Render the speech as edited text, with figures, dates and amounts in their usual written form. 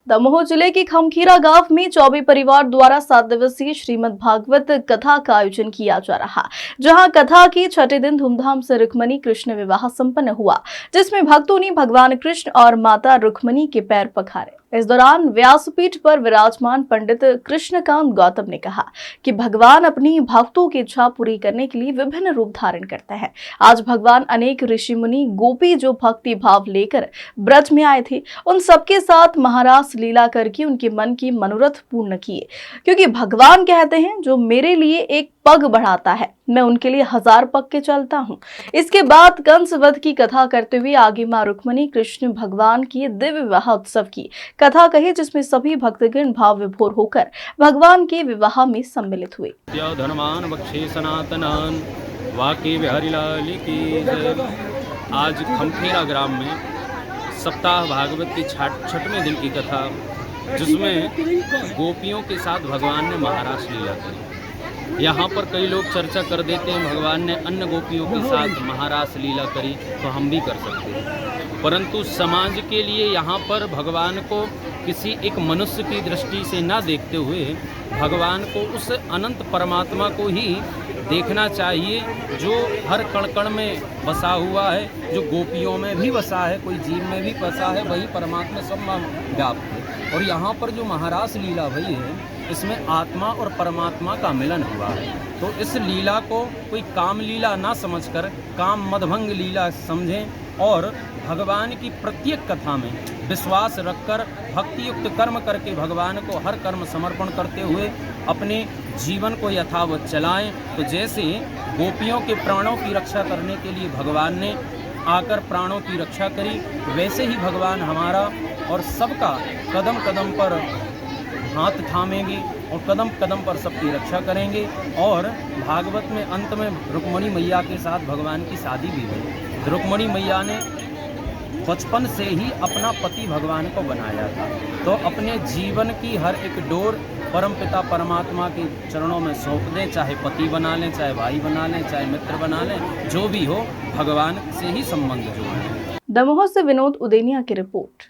दमोह जिले के खमखीरा गांव में चौबे परिवार द्वारा 7 दिवसीय श्रीमद् भागवत कथा का आयोजन किया जा रहा, जहां कथा के छठे दिन धूमधाम से रुक्मणी कृष्ण विवाह संपन्न हुआ, जिसमें भक्तों ने भगवान कृष्ण और माता रुक्मणी के पैर पखारे। इस दौरान व्यासपीठ पर विराजमान पंडित कृष्णकांत गौतम ने कहा कि भगवान अपनी भक्तों की इच्छा पूरी करने के लिए विभिन्न रूप धारण करते हैं। आज भगवान अनेक ऋषि मुनि गोपी जो भक्ति भाव लेकर ब्रज में आए थे, उन सबके साथ महारास लीला करके उनके मन की मनोरथ पूर्ण किए, क्योंकि भगवान कहते हैं जो मेरे लिए एक पग बढ़ाता है, मैं उनके लिए 1000 पग के चलता हूँ। इसके बाद कंस वध की कथा करते हुए आगे मां रुक्मणी कृष्ण भगवान की दिव्य विवाह उत्सव की कथा कही, जिसमें सभी भक्तगण भाव विभोर होकर भगवान के विवाह में सम्मिलित हुए। धर्मान बख्शे सनातनान वाके बिहारी लाल की जय। आज खमखेरा ग्राम में सप्ताह भागवत की छठवें दिन की कथा, जिसमें गोपियों के साथ भगवान ने महारास लीला की। यहाँ पर कई लोग चर्चा कर देते हैं भगवान ने अन्य गोपियों के साथ महारास लीला करी, तो हम भी कर सकते हैं, परंतु समाज के लिए यहाँ पर भगवान को किसी एक मनुष्य की दृष्टि से ना देखते हुए भगवान को उस अनंत परमात्मा को ही देखना चाहिए, जो हर कण कण में बसा हुआ है, जो गोपियों में भी बसा है, कोई जीव में भी बसा है, वही परमात्मा सब में व्याप्त है। और यहाँ पर जो महारास लीला भई है, इसमें आत्मा और परमात्मा का मिलन हुआ है। तो इस लीला को कोई काम लीला ना समझकर काम मदभंग लीला समझें और भगवान की प्रत्येक कथा में विश्वास रखकर भक्ति युक्त कर्म करके भगवान को हर कर्म समर्पण करते हुए अपने जीवन को यथावत चलाएं। तो जैसे गोपियों के प्राणों की रक्षा करने के लिए भगवान ने आकर प्राणों की रक्षा करी, वैसे ही भगवान हमारा और सबका कदम कदम पर हाथ थामेंगे और कदम कदम पर सबकी रक्षा करेंगे। और भागवत में अंत में रुक्मणी मैया के साथ भगवान की शादी भी हुई। रुक्मणी मैया ने बचपन से ही अपना पति भगवान को बनाया था, तो अपने जीवन की हर एक डोर परमपिता परमात्मा के चरणों में सौंप दें, चाहे पति बना लें, चाहे भाई बना लें, चाहे मित्र बना लें, जो भी हो भगवान से ही संबंध जो है। दमोह से विनोद उदेनिया की रिपोर्ट।